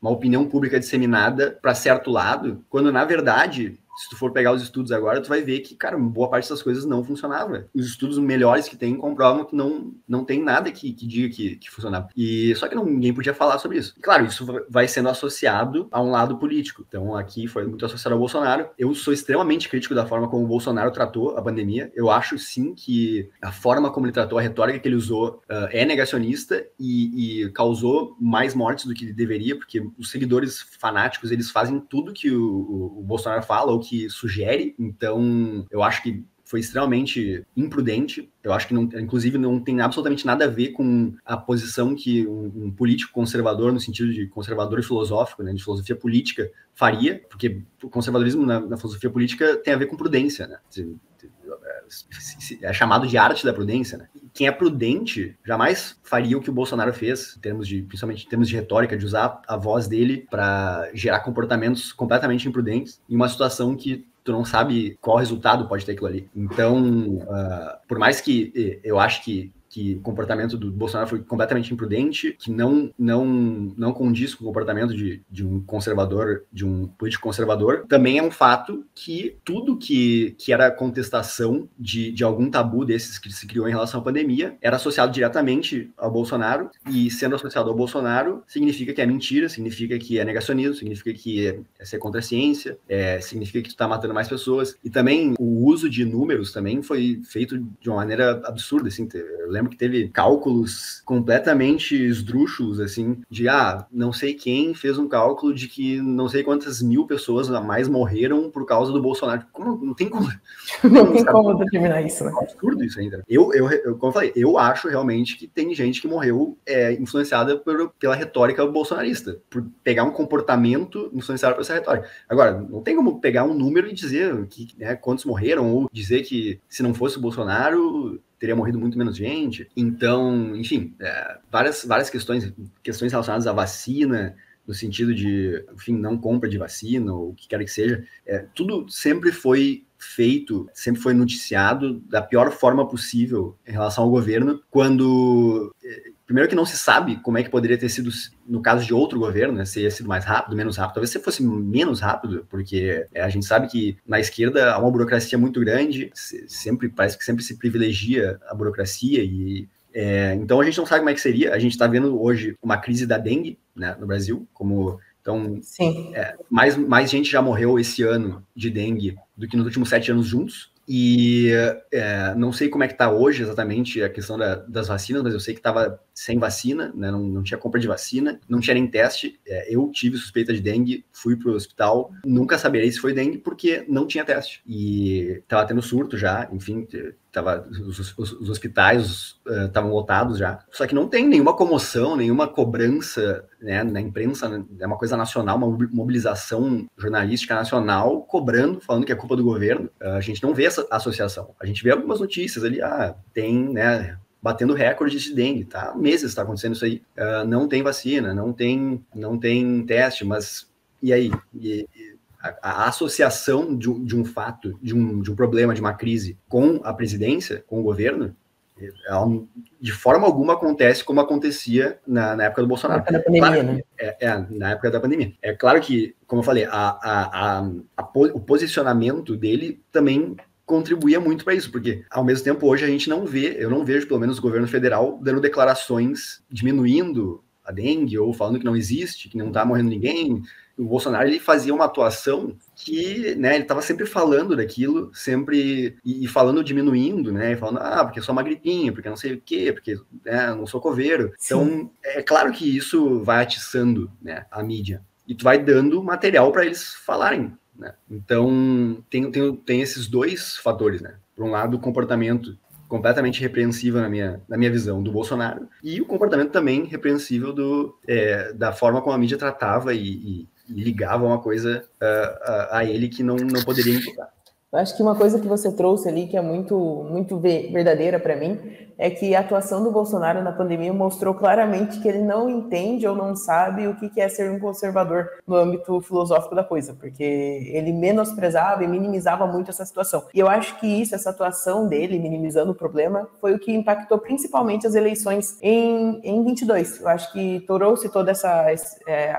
S4: uma opinião pública disseminada para certo lado, quando, na verdade, se tu for pegar os estudos agora, tu vai ver que, cara, boa parte dessas coisas não funcionava. Os estudos melhores que tem comprovam que não tem nada que diga que funcionava. E só que ninguém podia falar sobre isso. E, claro, isso vai sendo associado a um lado político. Então, aqui foi muito associado ao Bolsonaro. Eu sou extremamente crítico da forma como o Bolsonaro tratou a pandemia. Eu acho, sim, que a forma como ele tratou, a retórica que ele usou é negacionista e causou mais mortes do que deveria, porque os seguidores fanáticos, eles fazem tudo que o Bolsonaro fala ou que sugere. Então, eu acho que foi extremamente imprudente. Eu acho que, inclusive, não tem absolutamente nada a ver com a posição que um político conservador, no sentido de conservador e filosófico, né, de filosofia política, faria, porque o conservadorismo na filosofia política tem a ver com prudência, né? É chamado de arte da prudência, né? quem é prudente jamais faria o que o Bolsonaro fez, principalmente em termos de retórica, de usar a voz dele para gerar comportamentos completamente imprudentes em uma situação que tu não sabe qual resultado pode ter aquilo ali. Então, por mais que eu acho que o comportamento do Bolsonaro foi completamente imprudente, que não condiz com o comportamento de um conservador, de um político conservador, também é um fato que tudo que era contestação de algum tabu desses que se criou em relação à pandemia era associado diretamente ao Bolsonaro, e sendo associado ao Bolsonaro significa que é mentira, significa que é negacionismo, significa que é ser contra a ciência, significa que tu tá matando mais pessoas, e também o uso de números também foi feito de uma maneira absurda, assim. Eu lembro que teve cálculos completamente esdrúxulos, assim, de, não sei quem fez um cálculo de que não sei quantas mil pessoas a mais morreram por causa do Bolsonaro. Não tem como...
S2: Não tem como determinar isso, né?
S4: É um absurdo isso ainda. Eu, como eu falei, eu acho realmente que tem gente que morreu influenciada pela retórica bolsonarista, por pegar um comportamento influenciado por essa retórica. Agora, não tem como pegar um número e dizer quantos morreram, ou dizer que se não fosse o Bolsonaro teria morrido muito menos gente. Então, enfim, várias questões relacionadas à vacina, no sentido de, enfim, não compra de vacina, ou o que quer que seja, tudo sempre foi feito, sempre foi noticiado da pior forma possível em relação ao governo, quando... Primeiro que não se sabe como é que poderia ter sido no caso de outro governo, né? Se ia sido mais rápido, menos rápido. Talvez se fosse menos rápido, porque a gente sabe que na esquerda há uma burocracia muito grande, parece que sempre se privilegia a burocracia, e então a gente não sabe como é que seria. A gente está vendo hoje uma crise da dengue, né, no Brasil, então, mais gente já morreu esse ano de dengue do que nos últimos 7 anos juntos. E não sei como é que está hoje exatamente a questão das vacinas, mas eu sei que estava sem vacina, né? Não tinha compra de vacina, não tinha nem teste. Eu tive suspeita de dengue, fui para o hospital, nunca saberei se foi dengue porque não tinha teste. E estava tendo surto já, enfim, os hospitais estavam lotados já. Só que não tem nenhuma comoção, nenhuma cobrança, né, na imprensa, né? É uma coisa nacional, uma mobilização jornalística nacional cobrando, falando que é culpa do governo. A gente não vê essa associação. A gente vê algumas notícias ali, tem, né, batendo recordes de dengue, tá? Há meses está acontecendo isso aí. Não tem vacina, não tem teste, mas e aí? A associação de um fato, de um problema, de uma crise com a presidência, com o governo, de forma alguma acontece como acontecia na época do Bolsonaro.
S2: Na época da pandemia,
S4: claro,
S2: né?
S4: Na época da pandemia. É claro que, como eu falei, o posicionamento dele também contribuía muito para isso, porque, ao mesmo tempo, hoje eu não vejo, pelo menos, o governo federal dando declarações diminuindo a dengue, ou falando que não existe, que não está morrendo ninguém. O Bolsonaro, ele fazia uma atuação que, né, ele estava sempre falando daquilo, sempre, e falando diminuindo, né, falando, porque é só uma gripinha, porque não sei o quê, porque eu não sou coveiro. Sim. Então, é claro que isso vai atiçando, né, a mídia, e tu vai dando material para eles falarem, né. Então, tem esses dois fatores, né. Por um lado, o comportamento completamente repreensível na minha visão do Bolsonaro, e o comportamento também repreensível da forma como a mídia tratava e ligava uma coisa a ele que não poderia imputar.
S2: Eu acho que uma coisa que você trouxe ali que é muito, muito verdadeira para mim é que a atuação do Bolsonaro na pandemia mostrou claramente que ele não entende ou não sabe o que é ser um conservador no âmbito filosófico da coisa, porque ele menosprezava e minimizava muito essa situação. E eu acho que essa atuação dele, minimizando o problema, foi o que impactou principalmente as eleições em 22. Eu acho que trouxe toda essa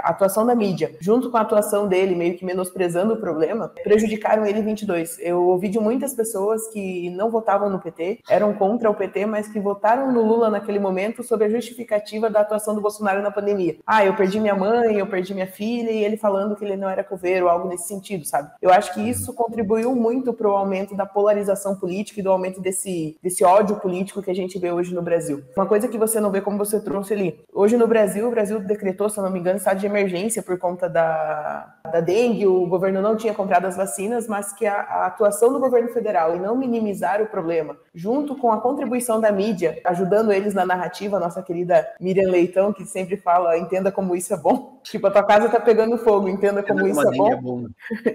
S2: atuação da mídia, junto com a atuação dele, meio que menosprezando o problema, prejudicaram ele em 22. Eu ouvi de muitas pessoas que não votavam no PT, eram contra o PT, mas que votaram no Lula naquele momento sob a justificativa da atuação do Bolsonaro na pandemia. Eu perdi minha mãe, eu perdi minha filha, e ele falando que ele não era coveiro, algo nesse sentido, sabe? Eu acho que isso contribuiu muito para o aumento da polarização política e do aumento desse ódio político que a gente vê hoje no Brasil. Uma coisa que você não vê como você trouxe ali. Hoje no Brasil, o Brasil decretou, se eu não me engano, estado de emergência por conta da dengue, o governo não tinha comprado as vacinas, mas que a atuação do governo federal e não minimizar o problema, junto com a contribuição da mídia, ajudando eles na narrativa, a nossa querida Miriam Leitão, que sempre fala, entenda como isso é bom. Tipo, a tua casa tá pegando fogo, entenda como isso é bom.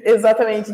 S2: Exatamente,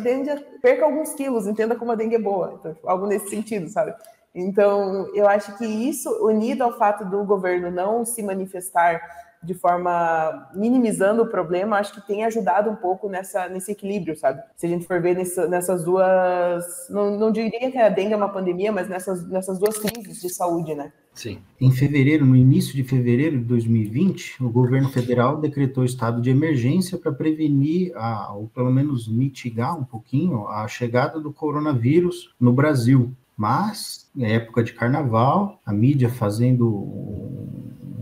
S2: perca alguns quilos, entenda como a dengue é boa. Então, algo nesse sentido, sabe? Então, eu acho que isso, unido ao fato do governo não se manifestar de forma minimizando o problema, acho que tem ajudado um pouco nesse equilíbrio, sabe? Se a gente for ver nessas duas... Não diria que a dengue é uma pandemia, mas nessas duas crises de saúde, né?
S4: Sim.
S3: Em fevereiro, no início de fevereiro de 2020, o governo federal decretou estado de emergência para prevenir, ou pelo menos mitigar um pouquinho, a chegada do coronavírus no Brasil. Mas, na época de carnaval, a mídia fazendo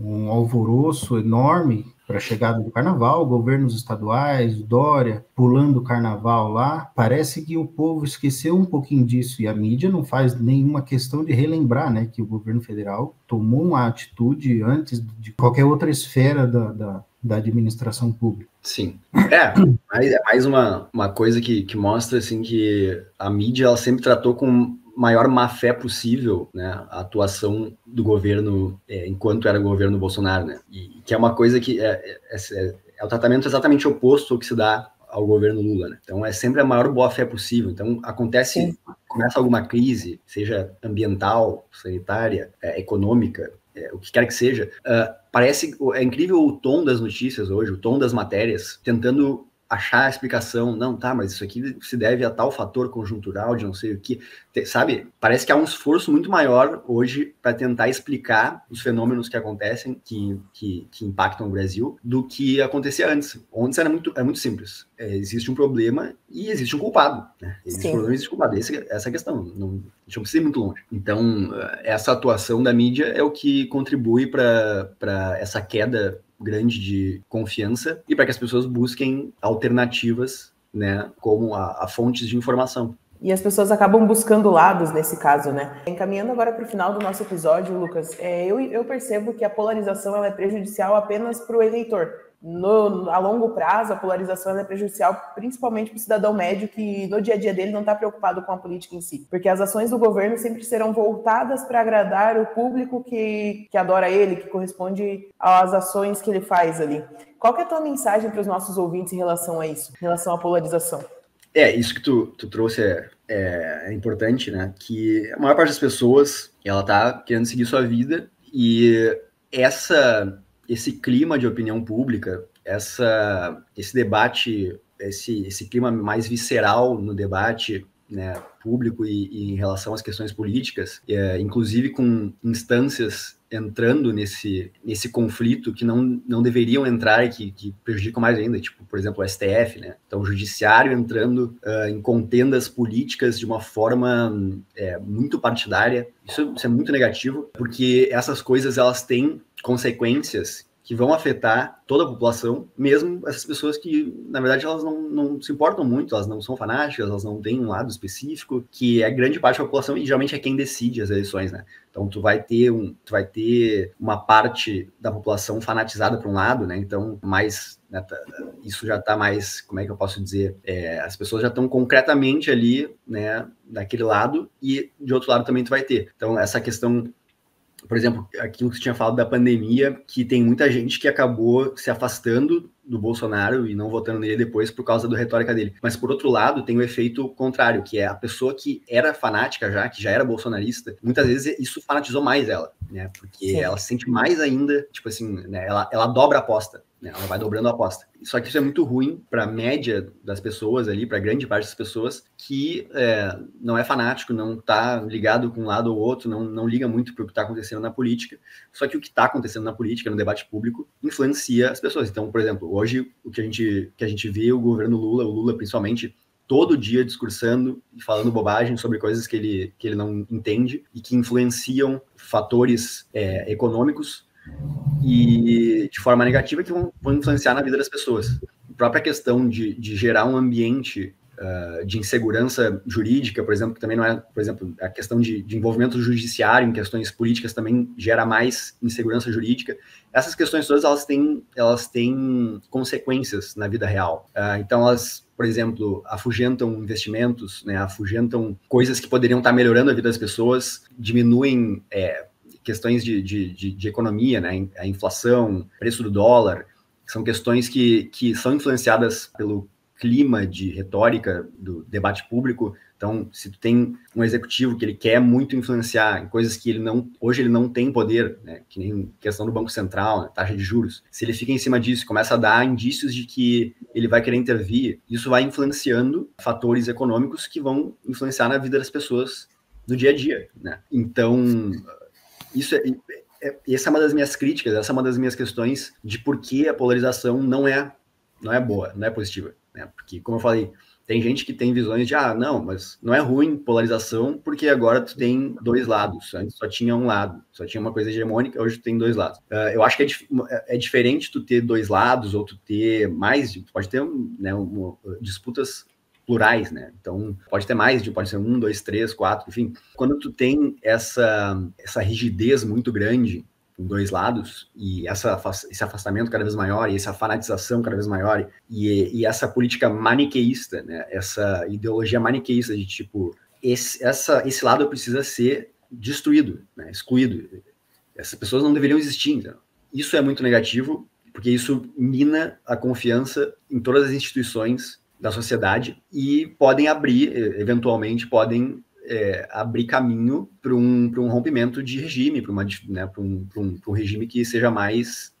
S3: um alvoroço enorme para a chegada do carnaval, governos estaduais, Dória, pulando o carnaval lá. Parece que o povo esqueceu um pouquinho disso e a mídia não faz nenhuma questão de relembrar, né, que o governo federal tomou uma atitude antes de qualquer outra esfera da administração pública.
S4: Sim. É mais uma coisa que mostra assim, que a mídia ela sempre tratou com maior má-fé possível, né, a atuação do governo enquanto era o governo Bolsonaro, né, e que é uma coisa que é o tratamento exatamente oposto ao que se dá ao governo Lula, né, então é sempre a maior boa-fé possível. Então começa alguma crise, seja ambiental, sanitária, econômica, o que quer que seja, é incrível o tom das notícias hoje, o tom das matérias, tentando achar a explicação, não, tá, mas isso aqui se deve a tal fator conjuntural de não sei o que, sabe? Parece que há um esforço muito maior hoje para tentar explicar os fenômenos que acontecem, que impactam o Brasil, do que acontecia antes. Antes é muito simples. Existe um problema e existe um culpado, né? Existe um problema e existe um culpado. Essa é a questão. A gente não precisa ir muito longe. Então, essa atuação da mídia é o que contribui para essa queda grande de confiança e para que as pessoas busquem alternativas, né, como a fontes de informação.
S2: E as pessoas acabam buscando lados nesse caso, né? Encaminhando agora para o final do nosso episódio, Lucas, eu percebo que a polarização ela é prejudicial apenas para o eleitor. A longo prazo, a polarização ela é prejudicial principalmente para o cidadão médio que no dia a dia dele não está preocupado com a política em si. Porque as ações do governo sempre serão voltadas para agradar o público que adora ele, que corresponde às ações que ele faz ali. Qual que é a tua mensagem para os nossos ouvintes em relação a isso, em relação à polarização?
S4: Isso que tu trouxe é importante, né? Que a maior parte das pessoas, ela tá querendo seguir sua vida e esse clima de opinião pública, esse debate, esse clima mais visceral no debate, né, público e em relação às questões políticas, inclusive com instâncias entrando nesse conflito que não deveriam entrar e que prejudicam mais ainda, tipo, por exemplo, o STF, né? Então, o judiciário entrando em contendas políticas de uma forma muito partidária. Isso é muito negativo, porque essas coisas, elas têm consequências que vão afetar toda a população, mesmo essas pessoas que, na verdade, elas não se importam muito, elas não são fanáticas, elas não têm um lado específico, que é grande parte da população e geralmente é quem decide as eleições, né? Então, tu vai ter uma parte da população fanatizada para um lado, né? Então, mais, né, isso já está mais, como é que eu posso dizer? As pessoas já estão concretamente ali, né, daquele lado, e de outro lado também tu vai ter. Então, essa questão, por exemplo, aquilo que você tinha falado da pandemia, que tem muita gente que acabou se afastando do Bolsonaro e não votando nele depois por causa da retórica dele. Mas, por outro lado, tem o efeito contrário, que é a pessoa que era fanática já, que já era bolsonarista, muitas vezes isso fanatizou mais ela, né? Porque ela se sente mais ainda, tipo assim, né? Ela dobra a aposta, né? Ela vai dobrando a aposta. Só que isso é muito ruim para a média das pessoas ali, para grande parte das pessoas que não é fanático, não está ligado com um lado ou outro, não liga muito para o que está acontecendo na política. Só que o que está acontecendo na política, no debate público, influencia as pessoas. Então, por exemplo, hoje o que a gente vê o governo Lula, o Lula principalmente, todo dia discursando e falando bobagem sobre coisas que ele não entende e que influenciam fatores econômicos e de forma negativa que vão influenciar na vida das pessoas. A própria questão de gerar um ambiente de insegurança jurídica, por exemplo, que também não é, por exemplo, a questão de envolvimento judiciário em questões políticas também gera mais insegurança jurídica. Essas questões todas, elas têm consequências na vida real. Então, elas, por exemplo, afugentam investimentos, né, afugentam coisas que poderiam estar melhorando a vida das pessoas, diminuem questões de economia, né, a inflação, preço do dólar, são questões que são influenciadas clima de retórica do debate público. Então, se tu tem um executivo que ele quer muito influenciar em coisas que hoje ele não tem poder, né, que nem questão do Banco Central, né, taxa de juros, se ele fica em cima disso, começa a dar indícios de que ele vai querer intervir, isso vai influenciando fatores econômicos que vão influenciar na vida das pessoas no dia a dia, né? Então, essa é uma das minhas críticas, essa é uma das minhas questões de por que a polarização não é boa, não é positiva, né? Porque, como eu falei, tem gente que tem visões de, não, mas não é ruim polarização porque agora tu tem dois lados. Antes só tinha um lado, só tinha uma coisa hegemônica, hoje tu tem dois lados. Eu acho que é diferente tu ter dois lados ou tu ter mais, tu pode ter disputas plurais, né? Então, pode ter mais, pode ser 1, 2, 3, 4, enfim. Quando tu tem essa rigidez muito grande em dois lados, e esse afastamento cada vez maior, e essa fanatização cada vez maior, e essa política maniqueísta, né? Essa ideologia maniqueísta de tipo, esse lado precisa ser destruído, né? Excluído. Essas pessoas não deveriam existir. Então. Isso é muito negativo, porque isso mina a confiança em todas as instituições da sociedade e podem eventualmente abrir caminho para um rompimento de regime, para um regime que seja mais,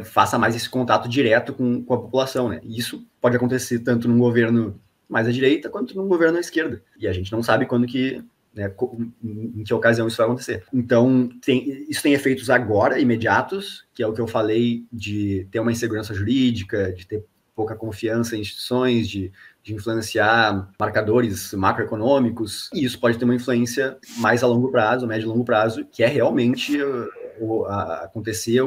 S4: faça mais esse contato direto com a população, né? E isso pode acontecer tanto num governo mais à direita quanto num governo à esquerda. E a gente não sabe quando que, né, em que ocasião isso vai acontecer. Então, isso tem efeitos agora, imediatos, que é o que eu falei de ter uma insegurança jurídica, de ter pouca confiança em instituições, de influenciar marcadores macroeconômicos, e isso pode ter uma influência mais a longo prazo, médio e longo prazo, que é realmente acontecer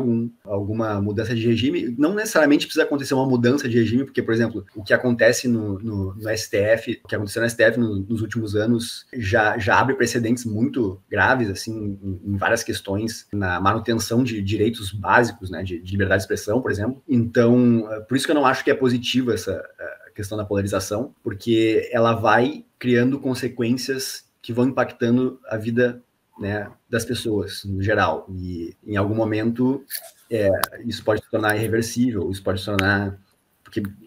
S4: alguma mudança de regime. Não necessariamente precisa acontecer uma mudança de regime, porque, por exemplo, o que acontece no STF, o que aconteceu no STF nos últimos anos, já abre precedentes muito graves, assim, em várias questões, na manutenção de direitos básicos, né, de liberdade de expressão, por exemplo. Então, por isso que eu não acho que é positiva essa questão da polarização, porque ela vai criando consequências que vão impactando a vida, né, das pessoas, no geral. E, em algum momento, isso pode se tornar irreversível, isso pode se tornar...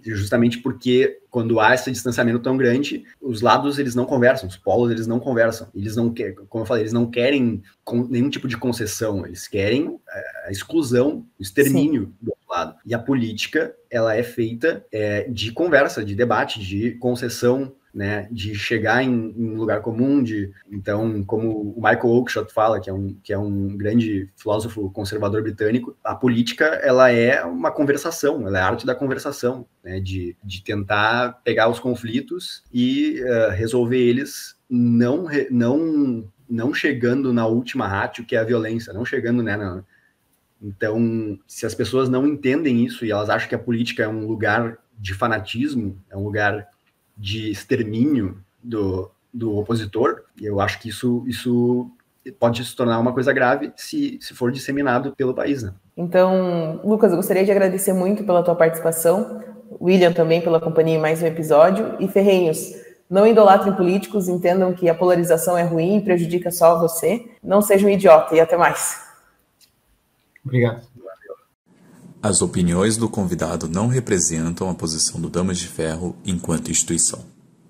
S4: justamente porque, quando há esse distanciamento tão grande, os lados, eles não conversam, os polos, eles não conversam. Eles não querem, como eu falei, eles não querem nenhum tipo de concessão, eles querem a exclusão, o extermínio do outro lado. E a política, ela é feita de conversa, de debate, de concessão, né, de chegar em lugar comum, então, como o Michael Oakeshott fala, que é um grande filósofo conservador britânico, a política, ela é uma conversação, ela é a arte da conversação, né, de tentar pegar os conflitos e resolver eles não chegando na última ratio, que é a violência, não chegando, né, Então, se as pessoas não entendem isso e elas acham que a política é um lugar de fanatismo, é um lugar de extermínio do opositor, eu acho que isso pode se tornar uma coisa grave se for disseminado pelo país, né?
S2: Então, Lucas, eu gostaria de agradecer muito pela tua participação, William também pela companhia em mais um episódio, e Ferrenhos, não idolatrem políticos, entendam que a polarização é ruim e prejudica só você, não seja um idiota, e até mais.
S3: Obrigado.
S5: As opiniões do convidado não representam a posição do Damas de Ferro enquanto instituição.